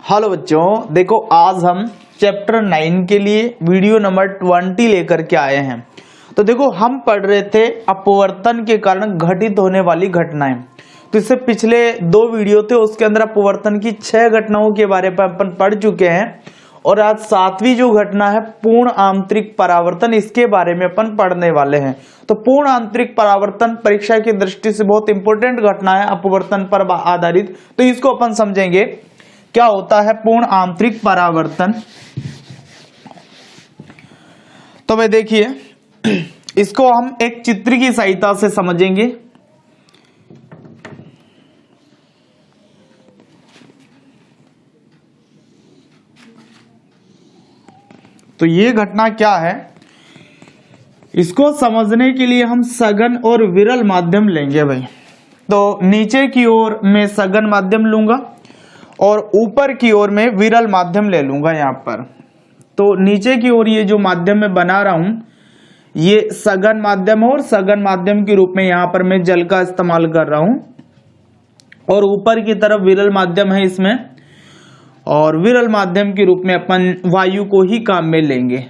Hello बच्चों, देखो आज हम चैप्टर 9 के लिए वीडियो नंबर 20 लेकर के आए हैं। तो देखो हम पढ़ रहे थे अपवर्तन के कारण घटित होने वाली घटनाएं। तो इससे पिछले 2 वीडियो थे, उसके अंदर अपवर्तन की 6 घटनाओं के बारे में अपन पढ़ चुके हैं और आज 7वीं जो घटना है पूर्ण आंतरिक परावर्तन, इसके बारे में अपन पढ़ने वाले हैं। तो पूर्ण आंतरिक परावर्तन परीक्षा की दृष्टि से बहुत इंपॉर्टेंट घटना है, अपवर्तन पर आधारित। तो इसको अपन समझेंगे क्या होता है पूर्ण आंतरिक परावर्तन। तो भाई देखिए, इसको हम एक चित्र की सहायता से समझेंगे। तो ये घटना क्या है, इसको समझने के लिए हम सघन और विरल माध्यम लेंगे भाई। तो नीचे की ओर मैं सघन माध्यम लूंगा और ऊपर की ओर में विरल माध्यम ले लूंगा यहां पर। तो नीचे की ओर ये जो माध्यम मैं बना रहा हूं ये सघन माध्यम है और सघन माध्यम के रूप में यहां पर मैं जल का इस्तेमाल कर रहा हूं और ऊपर की तरफ विरल माध्यम है इसमें, और विरल माध्यम के रूप में अपन वायु को ही काम में लेंगे।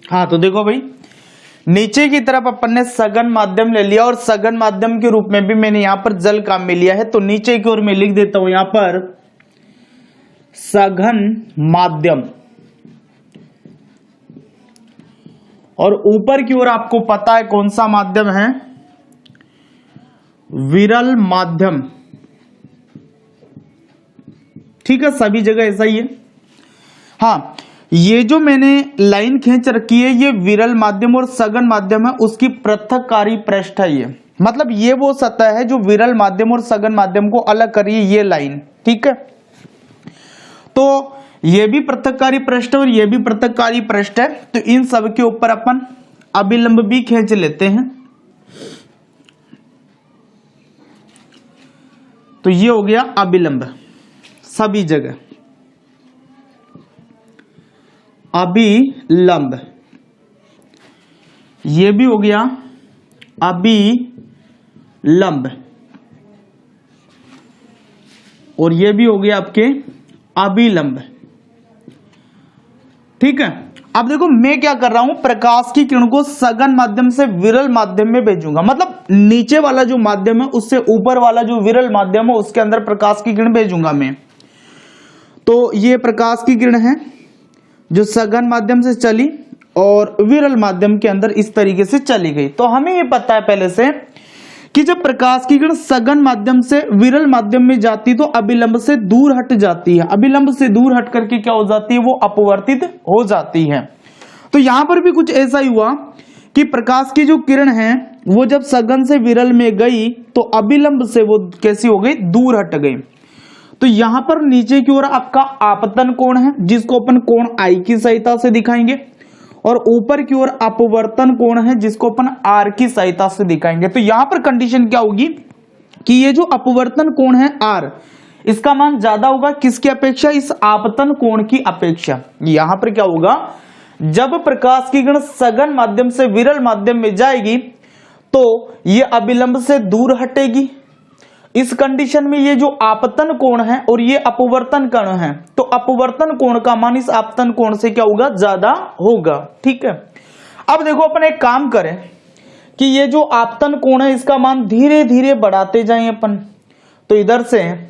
हाँ, तो देखो भाई नीचे की तरफ अपन ने सघन माध्यम ले लिया और सघन माध्यम के रूप में भी मैंने यहां पर जल काम में लिया है। तो नीचे की ओर मैं लिख देता हूं यहां पर सघन माध्यम, और ऊपर की ओर आपको पता है कौन सा माध्यम है, विरल माध्यम। ठीक है, सभी जगह ऐसा ही है। हाँ, ये जो मैंने लाइन खींच रखी है ये विरल माध्यम और सघन माध्यम है, उसकी पृथककारी पृष्ठ है ये। मतलब ये वो सतह है जो विरल माध्यम और सघन माध्यम को अलग कर रही है, ये लाइन। ठीक है, तो ये भी पृथककारी पृष्ठ और ये भी पृथककारी पृष्ठ है। तो इन सब के ऊपर अपन अभिलंब भी खींच लेते हैं। तो ये हो गया अभिलंब सभी जगह, अभिलंब। ये भी हो गया अभिलंब और ये भी हो गया आपके अभिलंब। ठीक है, अब देखो मैं क्या कर रहा हूं, प्रकाश की किरण को सघन माध्यम से विरल माध्यम में भेजूंगा। मतलब नीचे वाला जो माध्यम है उससे ऊपर वाला जो विरल माध्यम है उसके अंदर प्रकाश की किरण भेजूंगा मैं। तो ये प्रकाश की किरण है जो सघन माध्यम से चली और विरल माध्यम के अंदर इस तरीके से चली गई। तो हमें ये पता है पहले से कि जब प्रकाश की किरण सघन माध्यम से विरल माध्यम में जाती तो अभिलंब से दूर हट जाती है। अभिलंब से दूर हट करके क्या हो जाती है, वो अपवर्तित हो जाती है। तो यहां पर भी कुछ ऐसा ही हुआ कि प्रकाश की जो किरण है वो जब सघन से विरल में गई तो अभिलंब से वो कैसी हो गई, दूर हट गई। तो यहां पर नीचे की ओर आपका आपतन कोण है जिसको अपन कोण आई की सहायता से दिखाएंगे, और ऊपर की ओर अपवर्तन कोण है जिसको अपन आर की सहायता से दिखाएंगे। तो यहां पर कंडीशन क्या होगी कि ये जो अपवर्तन कोण है आर, इसका मान ज्यादा होगा किसकी अपेक्षा, इस आपतन कोण की अपेक्षा। यहां पर क्या होगा, जब प्रकाश की किरण सघन माध्यम से विरल माध्यम में जाएगी तो ये अभिलंब से दूर हटेगी। इस कंडीशन में ये जो आपतन कोण है और ये अपवर्तन कोण है, तो अपवर्तन कोण का मान इस आपतन कोण से क्या होगा, ज्यादा होगा। ठीक है, अब देखो अपन एक काम करें कि ये जो आपतन कोण है इसका मान धीरे धीरे बढ़ाते जाएं अपन। तो इधर से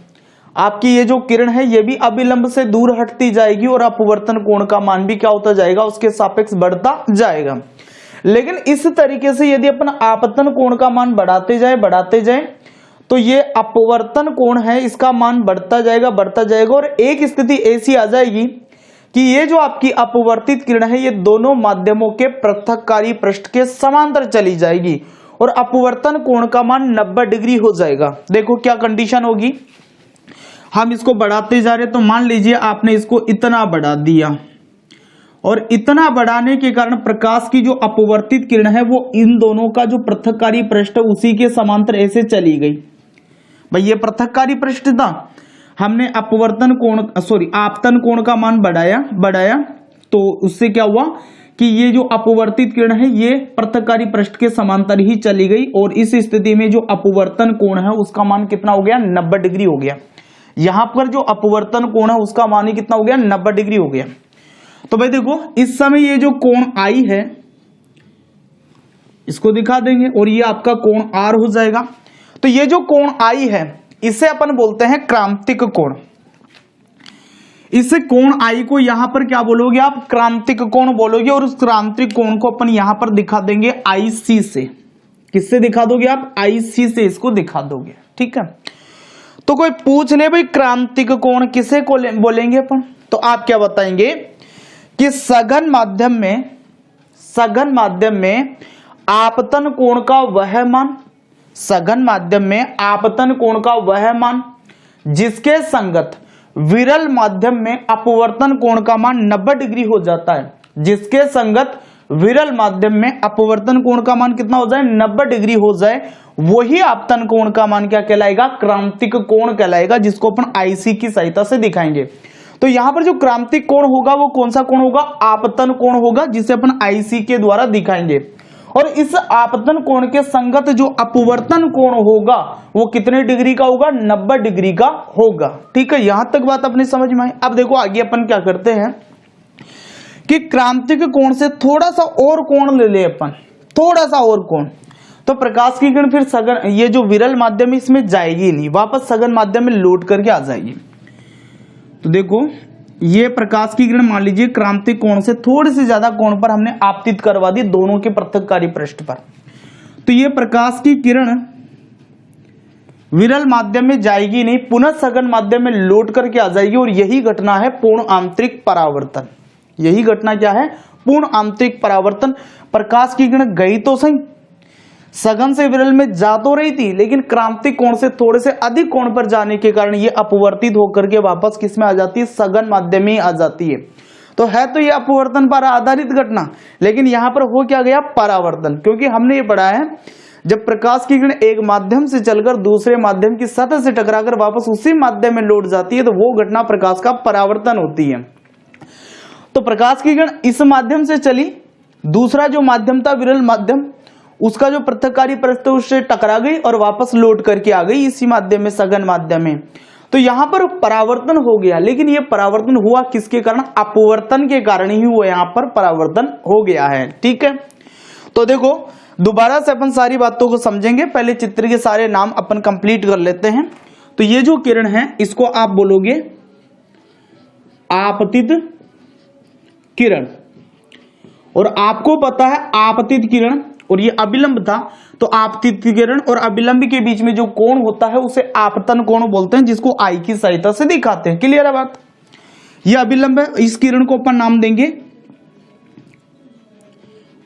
आपकी ये जो किरण है ये भी अभिलंब से दूर हटती जाएगी और अपवर्तन कोण का मान भी क्या होता जाएगा, उसके सापेक्ष बढ़ता जाएगा। लेकिन इस तरीके से यदि अपन आपतन कोण का मान बढ़ाते जाए तो ये अपवर्तन कोण है, इसका मान बढ़ता जाएगा और एक स्थिति ऐसी आ जाएगी कि ये जो आपकी अपवर्तित किरण है ये दोनों माध्यमों के पृथककारी पृष्ठ के समांतर चली जाएगी और अपवर्तन कोण का मान 90 डिग्री हो जाएगा। देखो क्या कंडीशन होगी, हम इसको बढ़ाते जा रहे, तो मान लीजिए आपने इसको इतना बढ़ा दिया और इतना बढ़ाने के कारण प्रकाश की जो अपवर्तित किरण है वो इन दोनों का जो पृथककारी पृष्ठ है उसी के समांतर ऐसे चली गई। भाई ये पृथककारी पृष्ठ था, हमने अपवर्तन कोण आपतन कोण का मान बढ़ाया तो उससे क्या हुआ कि ये जो अपवर्तित किरण है ये पृथककारी पृष्ठ के समांतर ही चली गई और इस स्थिति में जो अपवर्तन कोण है उसका मान कितना हो गया, 90 डिग्री हो गया। यहां पर जो अपवर्तन कोण है उसका मान ही कितना हो गया, 90 डिग्री हो गया। तो भाई देखो इस समय ये जो कोण आई है इसको दिखा देंगे और ये आपका कोण आर हो जाएगा। तो ये जो कोण आई है इसे अपन बोलते हैं क्रांतिक कोण। इस कोण आई को यहां पर क्या बोलोगे आप, क्रांतिक कोण बोलोगे और उस क्रांतिक कोण को अपन यहां पर दिखा देंगे आईसी से। किससे दिखा दोगे आप, आईसी से इसको दिखा दोगे, ठीक है। तो कोई पूछ ले भाई क्रांतिक कोण किसे को बोलेंगे अपन, तो आप क्या बताएंगे कि सघन माध्यम में आपतन कोण का वह मान, सघन माध्यम में आपतन कोण का वह मान जिसके संगत विरल माध्यम में अपवर्तन कोण का मान 90 डिग्री हो जाता है, जिसके संगत विरल माध्यम में अपवर्तन कोण का मान कितना हो जाए, 90 डिग्री हो जाए, वही आपतन कोण का मान क्या कहलाएगा, क्रांतिक कोण कहलाएगा, जिसको अपन आईसी की सहायता से दिखाएंगे। तो यहां पर जो क्रांतिक कोण होगा वो कौन सा कोण होगा, आपतन कोण होगा, जिसे अपन आईसी के द्वारा दिखाएंगे। और इस आपतन कोण के संगत जो अपवर्तन कोण होगा वो कितने डिग्री का होगा, 90 डिग्री का होगा, ठीक है। यहां तक बात अपनी समझ में आई। अब देखो आगे अपन क्या करते हैं कि क्रांतिक कोण से थोड़ा सा और कोण ले ले अपन, थोड़ा सा और कोण, तो प्रकाश की किरण फिर सघन, ये जो विरल माध्यम है इसमें जाएगी नहीं, वापस सघन माध्यम में लौट करके आ जाएगी। तो देखो ये प्रकाश की किरण मान लीजिए क्रांतिक कोण से थोड़े से ज्यादा कोण पर हमने आपतित करवा दी दोनों के पृथककारी पृष्ठ पर, तो ये प्रकाश की किरण विरल माध्यम में जाएगी नहीं, पुनः सघन माध्यम में लौट करके आ जाएगी और यही घटना है पूर्ण आंतरिक परावर्तन। यही घटना क्या है, पूर्ण आंतरिक परावर्तन। प्रकाश की किरण गई तो सही, सघन से विरल में जा तो रही थी, लेकिन क्रांतिक कोण से थोड़े से अधिक कोण पर जाने के कारण ये अपवर्तित होकर के वापस किस में आ जाती है, सघन माध्यम में आ जाती है। तो है तो ये अपवर्तन पर आधारित घटना, लेकिन यहां पर हो क्या गया, परावर्तन। क्योंकि हमने ये पढ़ा है जब प्रकाश की किरण एक माध्यम से चलकर दूसरे माध्यम की सतह से टकराकर वापस उसी माध्यम में लौट जाती है तो वो घटना प्रकाश का परावर्तन होती है। तो प्रकाश की किरण इस माध्यम से चली, दूसरा जो माध्यम था विरल माध्यम, उसका जो पृथककारी पृष्ठ उससे टकरा गई और वापस लौट करके आ गई इसी माध्यम में, सघन माध्यम में। तो यहां पर परावर्तन हो गया, लेकिन यह परावर्तन हुआ किसके कारण, अपवर्तन के कारण ही हुआ, यहां पर परावर्तन हो गया है, ठीक है। तो देखो दोबारा से अपन सारी बातों को समझेंगे, पहले चित्र के सारे नाम अपन कंप्लीट कर लेते हैं। तो ये जो किरण है इसको आप बोलोगे आपतित किरण, और आपको पता है आपतित किरण और ये अभिलंब था, तो आपतित किरण और अभिलंब के बीच में जो कोण होता है उसे आपतन कोण बोलते हैं, जिसको आई की सहायता से दिखाते हैं। क्लियर है बात, ये अभिलंब है, इस किरण को अपन नाम देंगे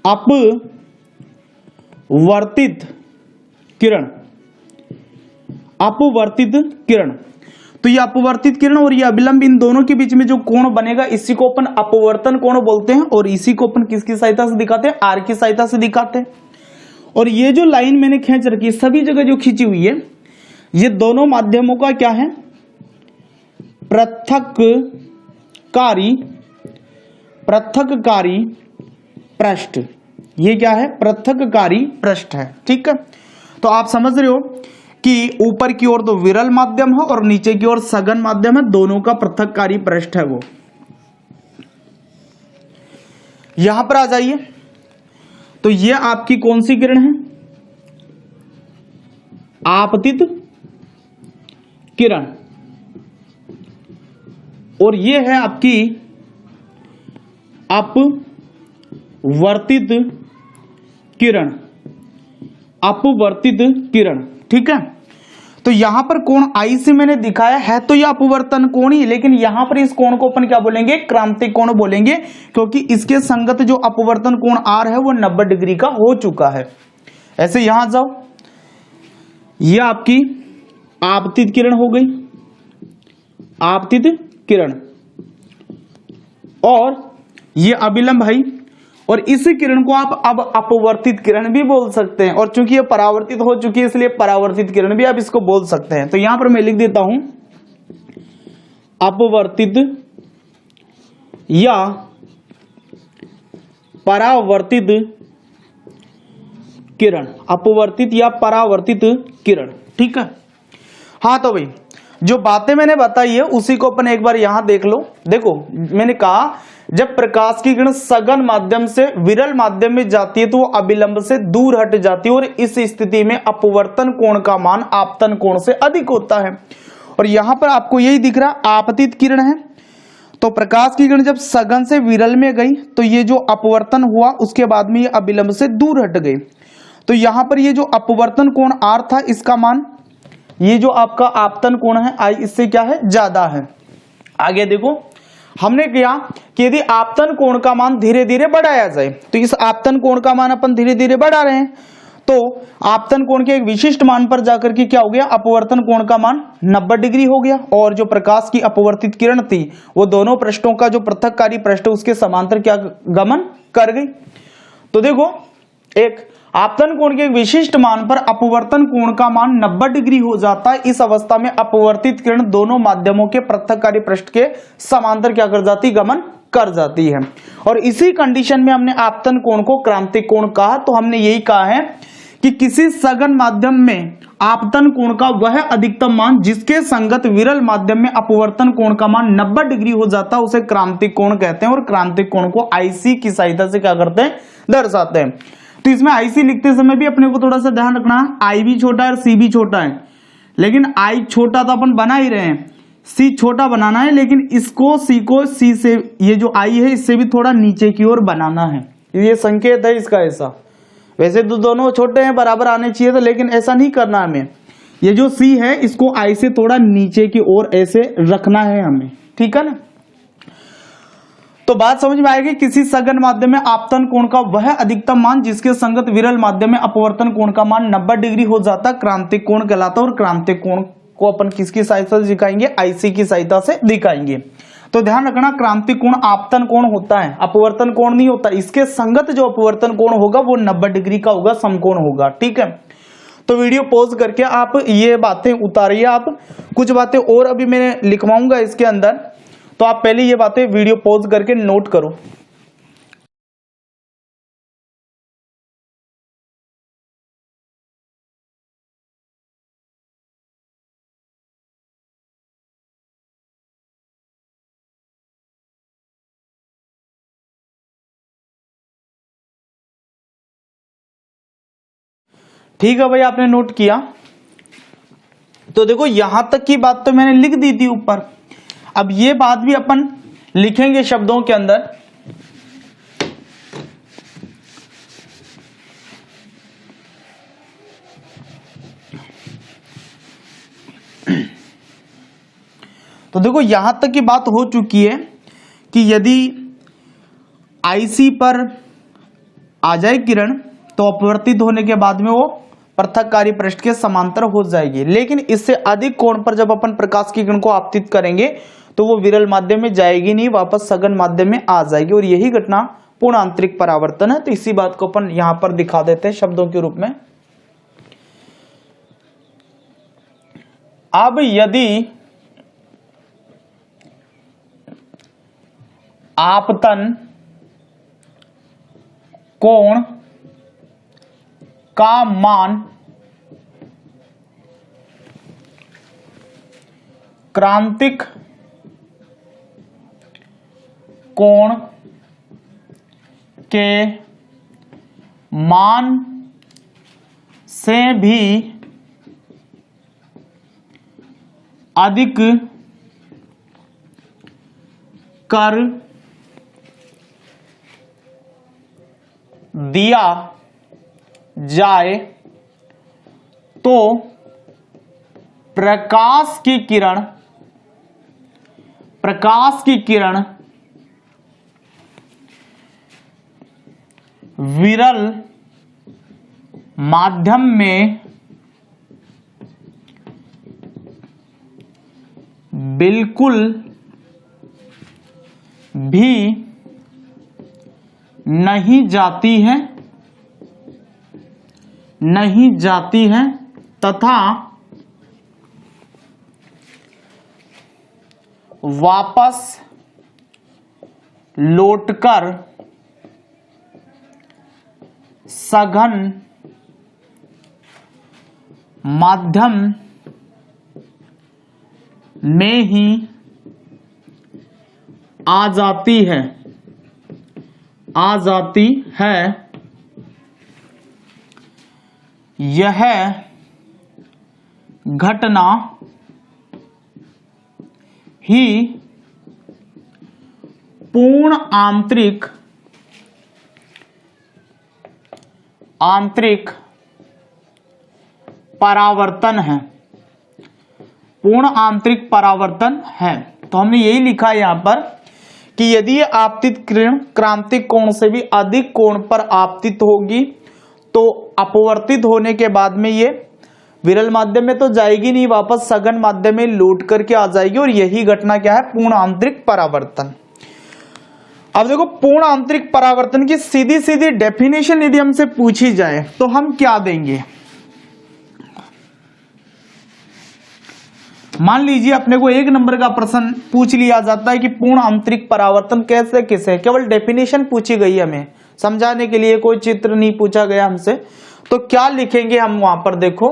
अपवर्तित किरण, अपवर्तित किरण। तो ये अपवर्तित किरण और ये अभिलंब, इन दोनों के बीच में जो कोण बनेगा इसी को अपन अपवर्तन कोण बोलते हैं, और इसी को अपन किसकी सहायता से दिखाते हैं, आर की सहायता से दिखाते हैं। और ये जो लाइन मैंने खींच रखी है सभी जगह जो खींची हुई है, ये दोनों माध्यमों का क्या है, पृथककारी पृष्ठ। ये क्या है, पृथककारी पृष्ठ है, ठीक है। तो आप समझ रहे हो कि ऊपर की ओर तो विरल माध्यम है और नीचे की ओर सघन माध्यम है, दोनों का पृथककारी पृष्ठ है वो। यहां पर आ जाइए, तो ये आपकी कौन सी किरण है, आपतित किरण, और ये है आपकी अपवर्तित किरण, अपवर्तित किरण, ठीक है। तो यहां पर कोण आई से मैंने दिखाया है तो यह अपवर्तन कोण ही, लेकिन यहां पर इस कोण को अपन क्या बोलेंगे, क्रांतिक कोण बोलेंगे, क्योंकि इसके संगत जो अपवर्तन कोण आर है वो 90 डिग्री का हो चुका है। ऐसे यहां जाओ, यह आपकी आपतित किरण हो गई, आपतित किरण, और ये अभिलंब है, और इस किरण को आप अब अपवर्तित किरण भी बोल सकते हैं, और चूंकि ये परावर्तित हो चुकी है इसलिए परावर्तित किरण भी आप इसको बोल सकते हैं। तो यहां पर मैं लिख देता हूं अपवर्तित या परावर्तित किरण, अपवर्तित या परावर्तित किरण, ठीक है। हाँ तो भाई जो बातें मैंने बताई है उसी को अपन एक बार यहां देख लो। देखो मैंने कहा जब प्रकाश की किरण सघन माध्यम से विरल माध्यम में जाती है तो वो अभिलंब से दूर हट जाती है, और इस स्थिति में अपवर्तन कोण का मान आपतन कोण से अधिक होता है। और यहां पर आपको यही दिख रहा आपतित किरण है, तो प्रकाश की किरण जब सघन से विरल में गई तो ये जो अपवर्तन हुआ उसके बाद में ये अभिलंब से दूर हट गई, तो यहां पर ये जो अपवर्तन कोण आर था इसका मान, ये जो आपका आपतन कोण है आई, इससे क्या है, ज्यादा है। आगे देखो हमने किया कि यदि आपतन कोण का मान धीरे धीरे बढ़ाया जाए, तो इस आपतन कोण का मान अपन धीरे धीरे बढ़ा रहे हैं, तो आपतन कोण के एक विशिष्ट मान पर जाकर के क्या हो गया, अपवर्तन कोण का मान 90 डिग्री हो गया, और जो प्रकाश की अपवर्तित किरण थी वो दोनों पृष्ठों का जो पृथककारी पृष्ठ उसके समांतर क्या गमन कर गई। तो देखो एक आपतन कोण के एक विशिष्ट मान पर अपवर्तन कोण का मान 90 डिग्री हो जाता है। इस अवस्था में अपवर्तित किरण दोनों माध्यमों के पृथककारी पृष्ठ के समांतर क्या कर जाती, गमन कर जाती है, और इसी कंडीशन में हमने आपतन कोण को क्रांतिक कोण कहा। तो हमने यही कहा है कि किसी सघन माध्यम में आपतन कोण का वह अधिकतम मान जिसके संगत विरल माध्यम में अपवर्तन कोण का मान 90 डिग्री हो जाता है उसे क्रांतिक कोण कहते हैं, और क्रांतिक कोण को आईसी की सहायता से क्या करते हैं, दर्शाते हैं। तो इसमें आईसी लिखते समय भी अपने को थोड़ा सा ध्यान रखना, आई भी छोटा है और सी भी छोटा है, लेकिन आई छोटा तो अपन बना ही रहे हैं, सी छोटा बनाना है, लेकिन इसको सी को सी से, ये जो आई है इससे भी थोड़ा नीचे की ओर बनाना है, ये संकेत है इसका ऐसा। वैसे तो दोनों छोटे हैं बराबर आने चाहिए तो, लेकिन ऐसा नहीं करना हमें, ये जो सी है इसको आई से थोड़ा नीचे की ओर ऐसे रखना है हमें, ठीक है ना। तो बात समझ में आएगी, किसी सघन माध्यम में आपतन कोण का वह अधिकतम मान जिसके संगत विरल माध्यम में अपवर्तन कोण का मान 90 डिग्री हो जाता क्रांतिक कोण कहलाता, और क्रांतिक कोण को अपन किसकी सहायता से दिखाएंगे, आईसी की सहायता से दिखाएंगे। तो ध्यान रखना क्रांतिक कोण आपतन कोण होता है, अपवर्तन कोण नहीं होता, इसके संगत जो अपवर्तन कोण होगा वो 90 डिग्री का होगा, समकोण होगा, ठीक है। तो वीडियो पॉज करके आप ये बातें उतारिए, आप कुछ बातें और अभी मैं लिखवाऊंगा इसके अंदर, तो आप पहले ये बातें वीडियो पॉज करके नोट करो। ठीक है भाई, आपने नोट किया। तो देखो यहां तक की बात तो मैंने लिख दी थी ऊपर, अब ये बात भी अपन लिखेंगे शब्दों के अंदर। तो देखो यहां तक की बात हो चुकी है कि यदि आईसी पर आ जाए किरण तो अपवर्तित होने के बाद में वो पृथककारी पृष्ठ के समांतर हो जाएगी, लेकिन इससे अधिक कोण पर जब अपन प्रकाश की किरण को आपतित करेंगे तो वो विरल माध्यम में जाएगी नहीं, वापस सघन माध्यम में आ जाएगी, और यही घटना पूर्ण आंतरिक परावर्तन है। तो इसी बात को अपन यहां पर दिखा देते हैं शब्दों के रूप में। अब यदि आपतन कोण का मान क्रांतिक कोण के मान से भी अधिक कर दिया जाए तो प्रकाश की किरण विरल माध्यम में बिल्कुल भी नहीं जाती है तथा वापस लौटकर सघन माध्यम में ही आ जाती है। यह घटना ही पूर्ण आंतरिक परावर्तन है। पूर्ण आंतरिक परावर्तन है। तो हमने यही लिखा है यहां पर कि यदि ये आपतित किरण क्रांतिक कोण से भी अधिक कोण पर आपतित होगी तो अपवर्तित होने के बाद में ये विरल माध्यम में तो जाएगी नहीं, वापस सघन माध्यम में लौट करके आ जाएगी, और यही घटना क्या है? पूर्ण आंतरिक परावर्तन। अब देखो, पूर्ण आंतरिक परावर्तन की सीधी सीधी डेफिनेशन यदि हमसे पूछी जाए तो हम क्या देंगे? मान लीजिए अपने को 1 नंबर का प्रश्न पूछ लिया जाता है कि पूर्ण आंतरिक परावर्तन कैसे किसे, केवल डेफिनेशन पूछी गई, हमें समझाने के लिए कोई चित्र नहीं पूछा गया हमसे, तो क्या लिखेंगे हम वहां पर? देखो,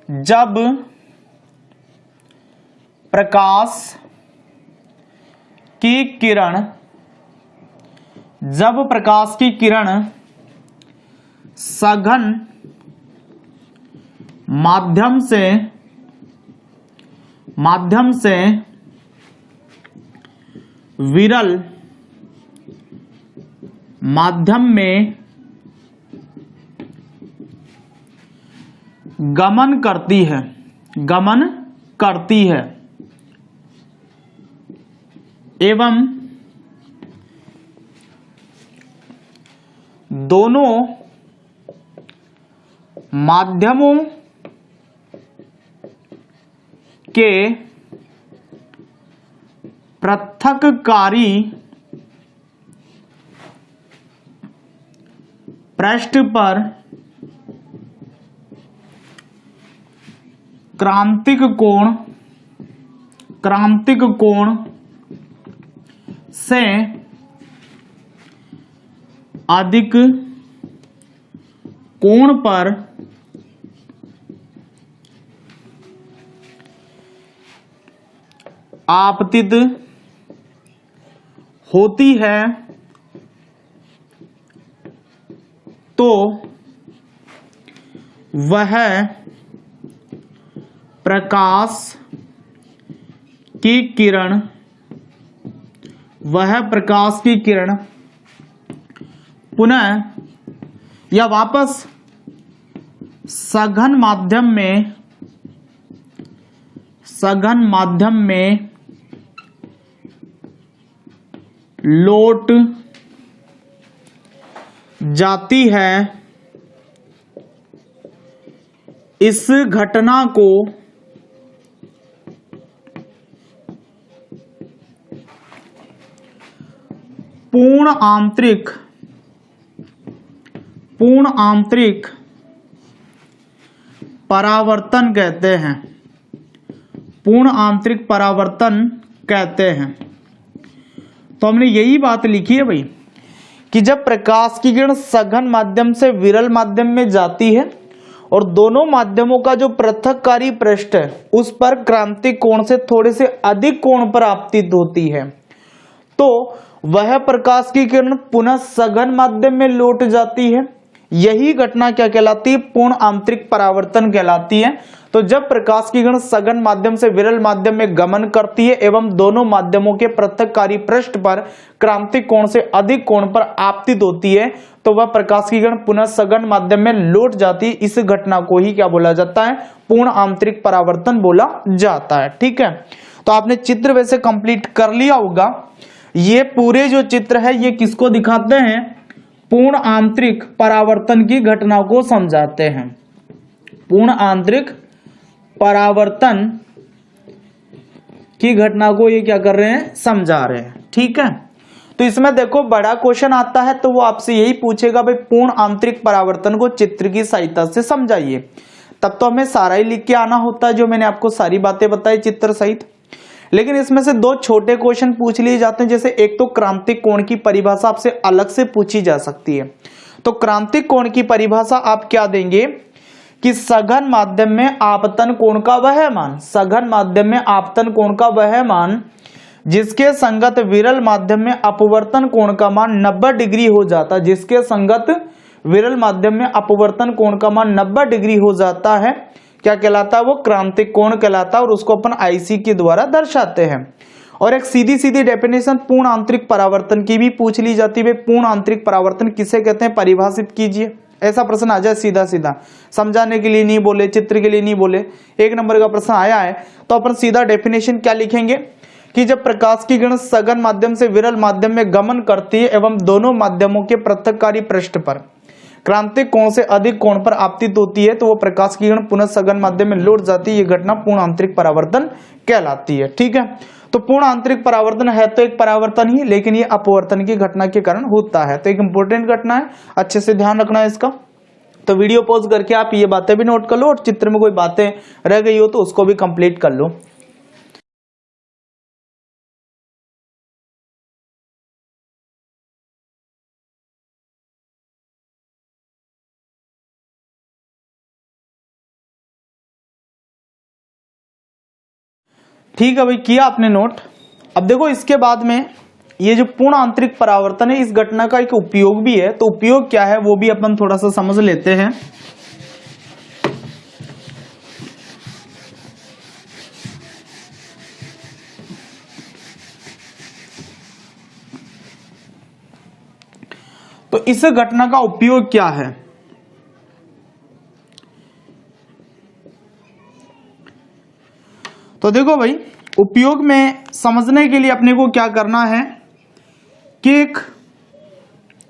जब प्रकाश की किरण सघन माध्यम से विरल माध्यम में गमन करती है एवं दोनों माध्यमों के पृथक्कारी पृष्ठ पर क्रांतिक कोण से अधिक कोण पर आपतित होती है तो वह प्रकाश की किरण पुनः या वापस सघन माध्यम में लौट जाती है। इस घटना को पूर्ण आंतरिक परावर्तन कहते हैं। पूर्ण आंतरिक परावर्तन कहते हैं। तो हमने यही बात लिखी है भाई कि जब प्रकाश की किरण सघन माध्यम से विरल माध्यम में जाती है और दोनों माध्यमों का जो पृथक्कारी पृष्ठ है उस पर क्रांतिक कोण से थोड़े से अधिक कोण पर आपतित होती है, तो वह प्रकाश की किरण पुनः सघन माध्यम में लौट जाती है। यही घटना क्या कहलाती है? पूर्ण आंतरिक परावर्तन कहलाती है। तो जब प्रकाश की किरण सघन माध्यम से विरल माध्यम में गमन करती है एवं दोनों माध्यमों के पृथक्कारी पृष्ठ पर क्रांतिक कोण से अधिक कोण पर आपतित होती है, तो वह प्रकाश की किरण पुनः सघन माध्यम में लौट जाती है। इस घटना को ही क्या बोला जाता है? पूर्ण आंतरिक परावर्तन बोला जाता है। ठीक है, तो आपने चित्र वैसे कंप्लीट कर लिया होगा। ये पूरे जो चित्र है ये किसको दिखाते हैं? पूर्ण आंतरिक परावर्तन की घटना को समझाते हैं। पूर्ण आंतरिक परावर्तन की घटना को ये क्या कर रहे हैं? समझा रहे हैं। ठीक है, तो इसमें देखो बड़ा क्वेश्चन आता है तो वो आपसे यही पूछेगा भाई पूर्ण आंतरिक परावर्तन को चित्र की सहायता से समझाइए। तब तो हमें सारा ही लिख के आना होता है, जो मैंने आपको सारी बातें बताई चित्र सहित। लेकिन इसमें से दो छोटे क्वेश्चन पूछ लिए जाते हैं। जैसे एक तो क्रांतिक कोण की परिभाषा आपसे अलग से पूछी जा सकती है। तो क्रांतिक कोण की परिभाषा आप क्या देंगे कि सघन माध्यम में आपतन कोण का वह मान, सघन माध्यम में आपतन कोण का वह मान जिसके संगत विरल माध्यम में अपवर्तन कोण का मान 90 डिग्री हो जाता है, जिसके संगत विरल माध्यम में अपवर्तन कोण का मान 90 डिग्री हो जाता है, क्या कहलाता है? वो क्रांतिक कोण कहलाता है। और उसको अपन आईसी के द्वारा दर्शाते हैं। और एक सीधी सीधी डेफिनेशन पूर्ण आंतरिक परावर्तन की भी पूछ ली जाती है। पूर्ण आंतरिक परावर्तन किसे कहते हैं? परिभाषित कीजिए। ऐसा प्रश्न आ जाए सीधा सीधा, समझाने के लिए नहीं बोले, चित्र के लिए नहीं बोले, 1 नंबर का प्रश्न आया है तो अपन सीधा डेफिनेशन क्या लिखेंगे कि जब प्रकाश की किरण सघन माध्यम से विरल माध्यम में गमन करती है एवं दोनों माध्यमों के पृथक्कारी पृष्ठ पर क्रांतिक कोण से अधिक कोण पर आपतित होती है, तो वो प्रकाश की किरण पुनः सघन माध्यम में लौट जाती है। ये घटना पूर्ण आंतरिक परावर्तन कहलाती है। ठीक है, तो पूर्ण आंतरिक परावर्तन है तो एक परावर्तन ही, लेकिन ये अपवर्तन की घटना के कारण होता है। तो एक इंपॉर्टेंट घटना है, अच्छे से ध्यान रखना है इसका। तो वीडियो पॉज करके आप ये बातें भी नोट कर लो और चित्र में कोई बातें रह गई हो तो उसको भी कंप्लीट कर लो। ठीक है भाई, किया आपने नोट। अब देखो इसके बाद में ये जो पूर्ण आंतरिक परावर्तन है, इस घटना का एक उपयोग भी है। तो उपयोग क्या है वो भी अपन थोड़ा सा समझ लेते हैं। तो इस घटना का उपयोग क्या है? तो देखो भाई, उपयोग में समझने के लिए अपने को क्या करना है कि एक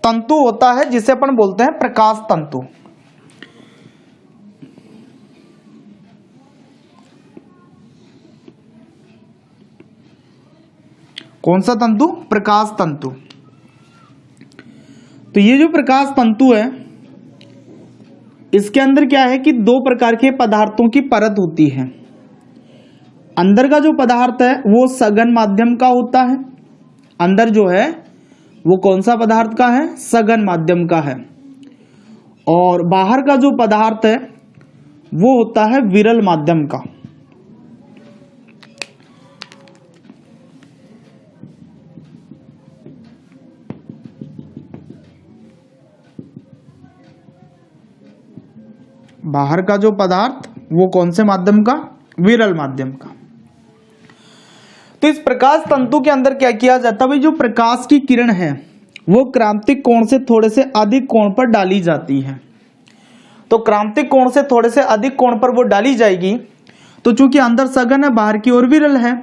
तंतु होता है जिसे अपन बोलते हैं प्रकाश तंतु। कौन सा तंतु? प्रकाश तंतु। तो ये जो प्रकाश तंतु है इसके अंदर क्या है कि 2 प्रकार के पदार्थों की परत होती है। अंदर का जो पदार्थ है वो सघन माध्यम का होता है। अंदर जो है वो कौन सा पदार्थ का है? सघन माध्यम का है। और बाहर का जो पदार्थ है वो होता है विरल माध्यम का। बाहर का जो पदार्थ वो कौन से माध्यम का? विरल माध्यम का। तो इस प्रकाश तंतु के अंदर क्या किया जाता है भाई? जो प्रकाश की किरण है वो क्रांतिक कोण से थोड़े से अधिक कोण पर डाली जाती है। तो क्रांतिक कोण से थोड़े से अधिक कोण पर वो डाली जाएगी। तो चूंकि अंदर सघन है, बाहर की ओर विरल है,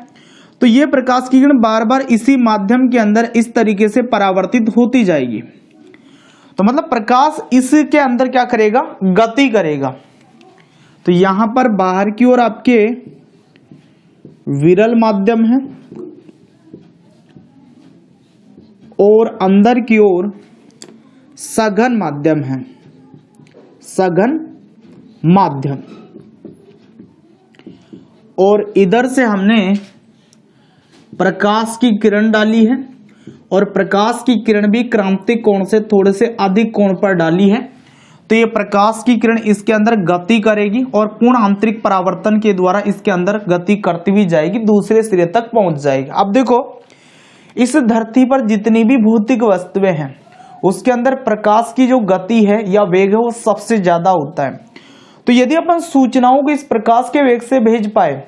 तो ये प्रकाश की किरण बार बार इसी माध्यम के अंदर इस तरीके से परावर्तित होती जाएगी। तो मतलब प्रकाश इसके अंदर क्या करेगा? गति करेगा। तो यहां पर बाहर की ओर आपके विरल माध्यम है और अंदर की ओर सघन माध्यम है, सघन माध्यम। और इधर से हमने प्रकाश की किरण डाली है और प्रकाश की किरण भी क्रांतिक कोण से थोड़े से अधिक कोण पर डाली है। तो ये प्रकाश की किरण इसके अंदर गति करेगी और पूर्ण आंतरिक परावर्तन के द्वारा इसके अंदर गति करती हुई जाएगी, दूसरे सिरे तक पहुंच जाएगी। अब देखो, इस धरती पर जितनी भी भौतिक वस्तुएं हैं उसके अंदर प्रकाश की जो गति है या वेग है वो सबसे ज्यादा होता है। तो यदि अपन सूचनाओं को इस प्रकाश के वेग से भेज पाए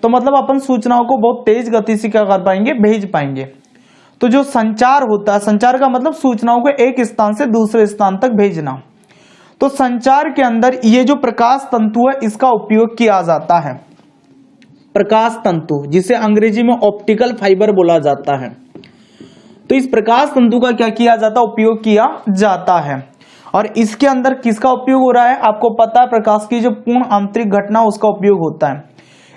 तो मतलब अपन सूचनाओं को बहुत तेज गति से क्या कर पाएंगे, भेज पाएंगे। तो जो संचार होता है, संचार का मतलब सूचनाओं को एक स्थान से दूसरे स्थान तक भेजना। तो संचार के अंदर ये जो प्रकाश तंतु है इसका उपयोग किया जाता है, प्रकाश तंतु, जिसे अंग्रेजी में ऑप्टिकल फाइबर बोला जाता है। तो इस प्रकाश तंतु का क्या किया जाता है, उपयोग किया जाता है। और इसके अंदर किसका उपयोग हो रहा है, आपको पता है प्रकाश की जो पूर्ण आंतरिक घटना उसका उपयोग होता है।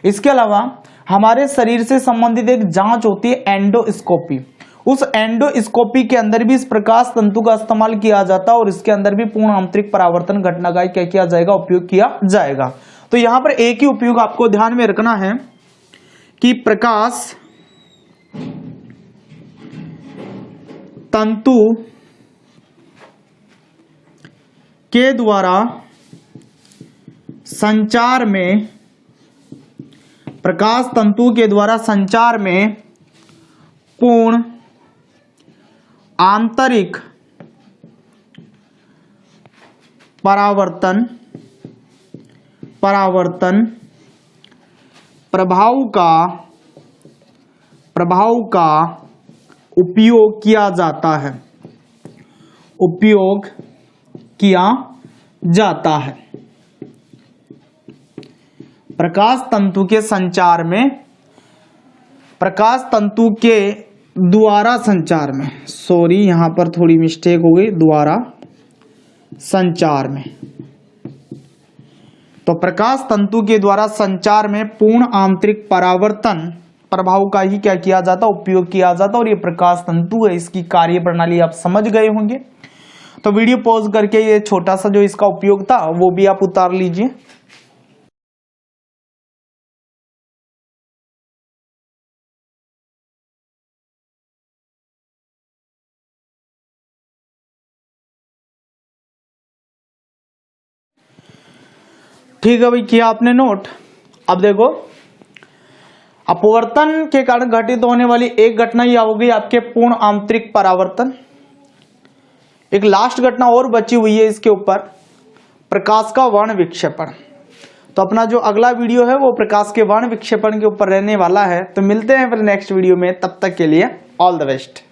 इसके अलावा हमारे शरीर से संबंधित एक जांच होती है एंडोस्कोपी, उस एंडोस्कोपी के अंदर भी इस प्रकाश तंतु का इस्तेमाल किया जाता है और इसके अंदर भी पूर्ण आंतरिक परावर्तन घटना का क्या किया जाएगा, उपयोग किया जाएगा। तो यहां पर एक ही उपयोग आपको ध्यान में रखना है कि प्रकाश तंतु के द्वारा संचार में, प्रकाश तंतु के द्वारा संचार में पूर्ण आंतरिक परावर्तन प्रभाव का उपयोग किया जाता है, उपयोग किया जाता है। प्रकाश तंतु के संचार में, प्रकाश तंतु के द्वारा संचार में, सॉरी यहां पर थोड़ी मिस्टेक हो गई, द्वारा संचार में। तो प्रकाश तंतु के द्वारा संचार में पूर्ण आंतरिक परावर्तन प्रभाव का ही क्या किया जाता, उपयोग किया जाता। और ये प्रकाश तंतु है, इसकी कार्य प्रणाली आप समझ गए होंगे। तो वीडियो पॉज करके ये छोटा सा जो इसका उपयोग था वो भी आप उतार लीजिए। ठीक है भाई, किया आपने नोट। अब देखो, अपवर्तन के कारण घटित होने वाली एक घटना यह हो गई आपके पूर्ण आंतरिक परावर्तन। एक लास्ट घटना और बची हुई है इसके ऊपर, प्रकाश का वर्ण विक्षेपण। तो अपना जो अगला वीडियो है वो प्रकाश के वर्ण विक्षेपण के ऊपर रहने वाला है। तो मिलते हैं फिर नेक्स्ट वीडियो में, तब तक के लिए ऑल द बेस्ट।